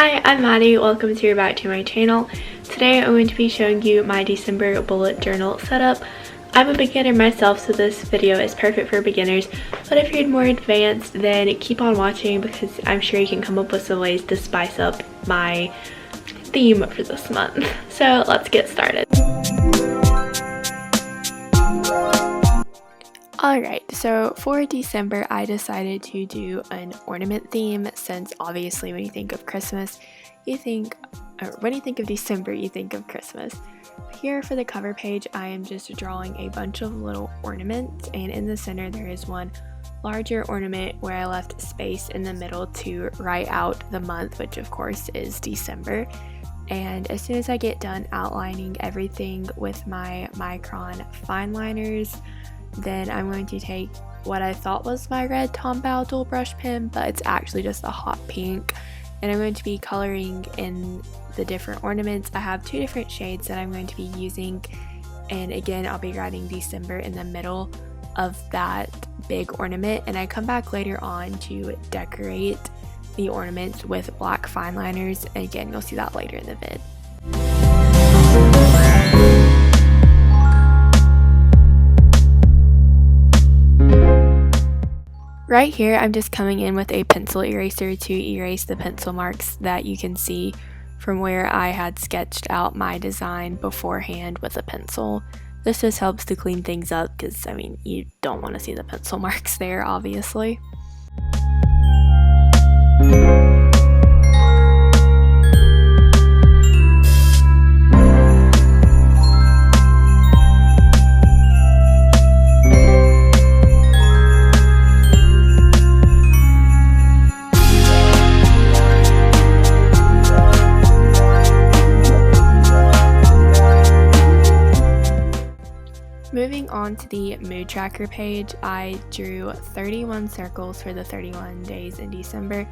Hi, I'm Maddie. Welcome back to my channel. Today I'm going to be showing you my December bullet journal setup. I'm a beginner myself, so this video is perfect for beginners, but if you're more advanced, then keep on watching because I'm sure you can come up with some ways to spice up my theme for this month. So let's get started. Alright, so for December I decided to do an ornament theme since obviously when you think of Christmas, when you think of December, you think of Christmas. Here for the cover page, I am just drawing a bunch of little ornaments, and in the center there is one larger ornament where I left space in the middle to write out the month, which of course is December. And as soon as I get done outlining everything with my Micron fine liners, then I'm going to take what I thought was my red Tombow dual brush pen, but it's actually just a hot pink, and I'm going to be coloring in the different ornaments. I have two different shades that I'm going to be using, and again I'll be writing December in the middle of that big ornament, and I come back later on to decorate the ornaments with black fine liners, and again you'll see that later in the vid. Right here, I'm just coming in with a pencil eraser to erase the pencil marks that you can see from where I had sketched out my design beforehand with a pencil. This just helps to clean things up because, I mean, you don't want to see the pencil marks there, obviously. Moving on to the mood tracker page, I drew 31 circles for the 31 days in December,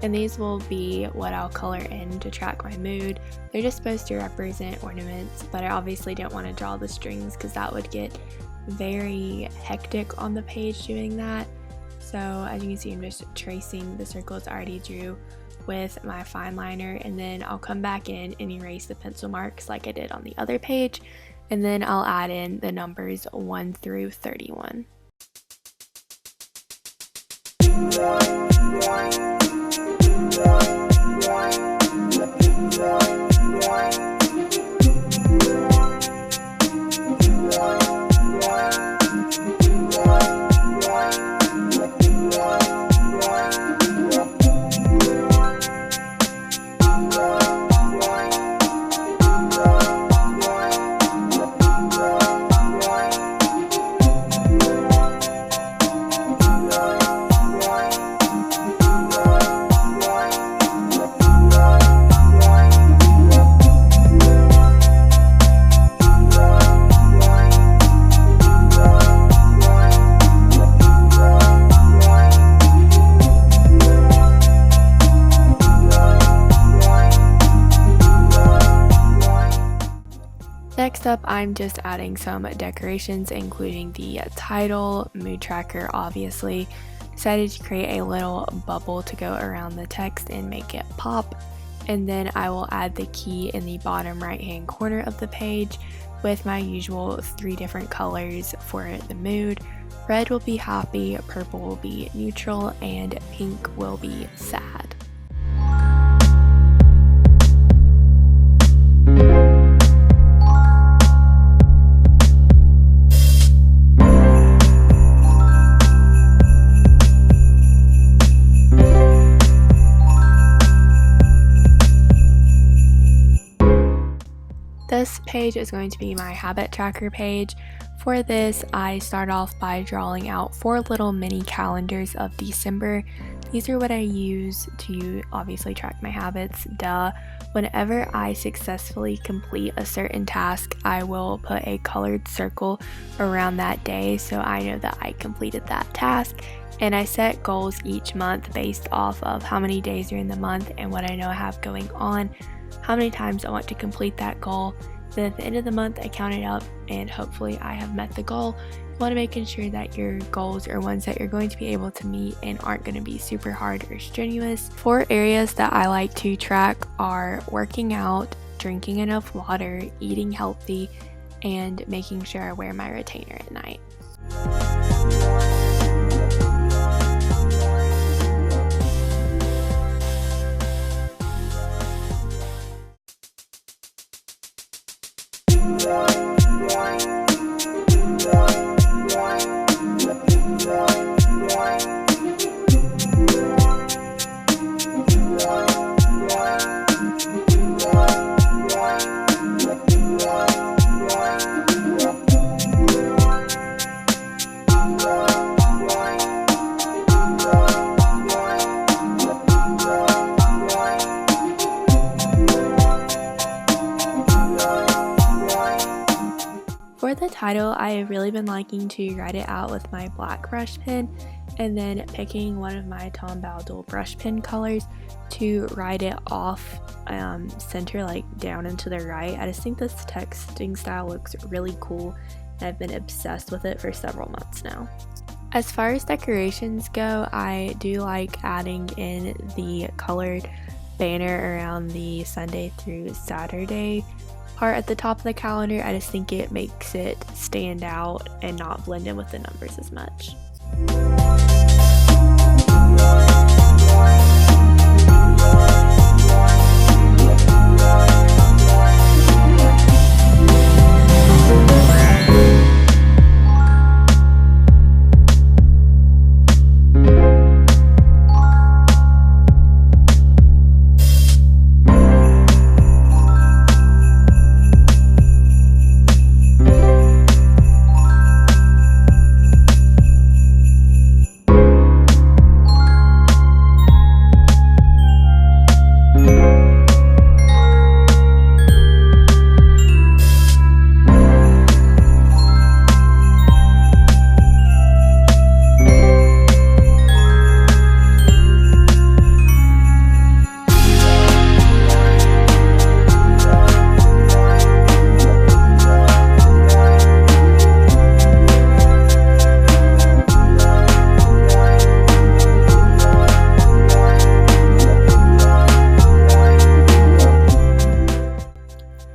and these will be what I'll color in to track my mood. They're just supposed to represent ornaments, but I obviously don't want to draw the strings because that would get very hectic on the page doing that. So as you can see, I'm just tracing the circles I already drew with my fine liner, and then I'll come back in and erase the pencil marks like I did on the other page. And then I'll add in the numbers 1 through 31. Next up, I'm just adding some decorations, including the title, mood tracker, obviously. Decided to create a little bubble to go around the text and make it pop. And then I will add the key in the bottom right hand corner of the page with my usual 3 different colors for the mood. Red will be happy, purple will be neutral, and pink will be sad. This page is going to be my habit tracker page. For this, I start off by drawing out 4 little mini calendars of December. These are what I use to obviously track my habits, duh. Whenever I successfully complete a certain task, I will put a colored circle around that day so I know that I completed that task. And I set goals each month based off of how many days are in the month and what I know I have going on, how many times I want to complete that goal. Then at the end of the month I count it up and hopefully I have met the goal, You want to make sure that your goals are ones that you're going to be able to meet and aren't going to be super hard or strenuous. 4 areas that I like to track are working out, drinking enough water, eating healthy, and making sure I wear my retainer at night. For the title, I have really been liking to write it out with my black brush pen and then picking one of my Tombow dual brush pen colors to write it off center, like down and to the right. I just think this texting style looks really cool and I've been obsessed with it for several months now. As far as decorations go, I do like adding in the colored banner around the Sunday through Saturday part at the top of the calendar. I just think it makes it stand out and not blend in with the numbers as much.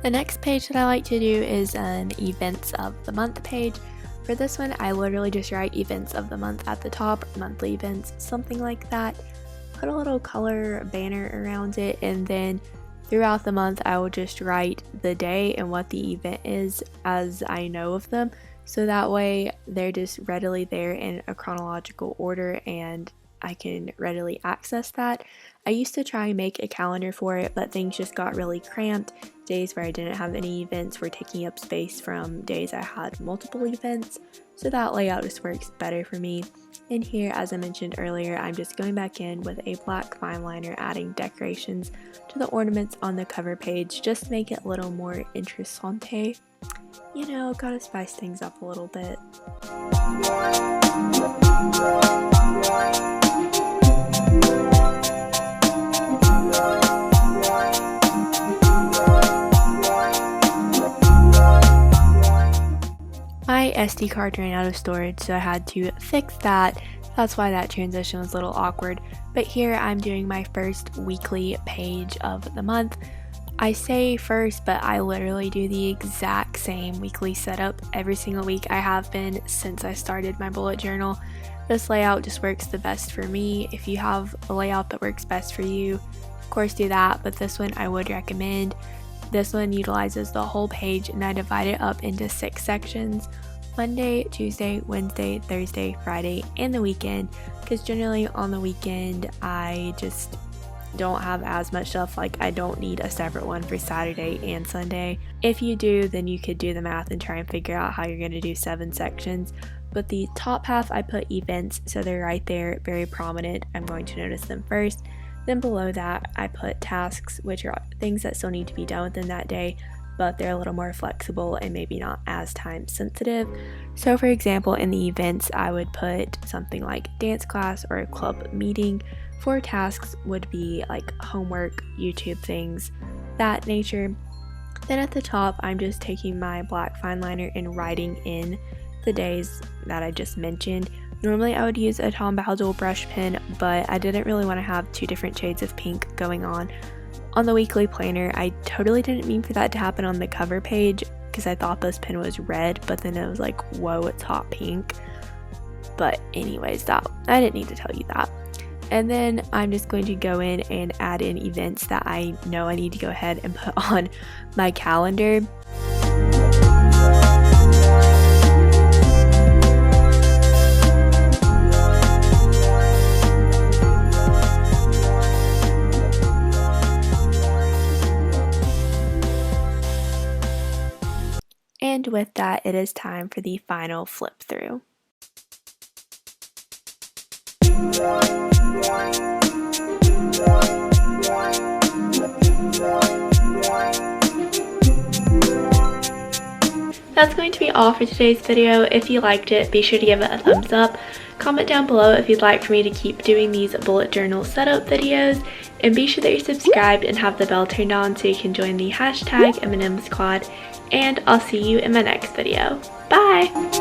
The next page that I like to do is an events of the month page. For this one, I literally just write events of the month at the top, monthly events, something like that. Put a little color banner around it, and then throughout the month, I will just write the day and what the event is as I know of them. So that way they're just readily there in a chronological order and I can readily access that. I used to try and make a calendar for it, but things just got really cramped. Days where I didn't have any events were taking up space from days I had multiple events, so that layout just works better for me. In here, as I mentioned earlier, I'm just going back in with a black fine liner, adding decorations to the ornaments on the cover page just to make it a little more interessante. You know, gotta spice things up a little bit. My SD card ran out of storage, so I had to fix that. That's why that transition was a little awkward. But here I'm doing my first weekly page of the month. I say first, but I literally do the exact same weekly setup every single week. I have been since I started my bullet journal. This layout just works the best for me. If you have a layout that works best for you, of course do that, but this one I would recommend. This one utilizes the whole page and I divide it up into 6 sections: Monday, Tuesday, Wednesday, Thursday, Friday, and the weekend, because generally on the weekend I just don't have as much stuff. Like, I don't need a separate one for Saturday and Sunday. If you do, then you could do the math and try and figure out how you're going to do 7 sections. But the top half I put events, so they're right there, very prominent. I'm going to notice them first. Then below that I put tasks, which are things that still need to be done within that day, but they're a little more flexible and maybe not as time sensitive. So for example, in the events I would put something like dance class or a club meeting. For tasks would be like homework, YouTube things, that nature. Then at the top I'm just taking my black fine liner and writing in the days that I just mentioned. Normally I would use a Tombow dual brush pen, but I didn't really want to have two different shades of pink going on the weekly planner. I totally didn't mean for that to happen on the cover page because I thought this pen was red, but then it was like, whoa, it's hot pink. But anyways, that I didn't need to tell you that. And then I'm just going to go in and add in events that I know I need to go ahead and put on my calendar. And with that, it is time for the final flip through. That's going to be all for today's video. If you liked it, be sure to give it a thumbs up. Comment down below if you'd like for me to keep doing these bullet journal setup videos, and be sure that you're subscribed and have the bell turned on so you can join the hashtag M&M Squad, and I'll see you in my next video. Bye!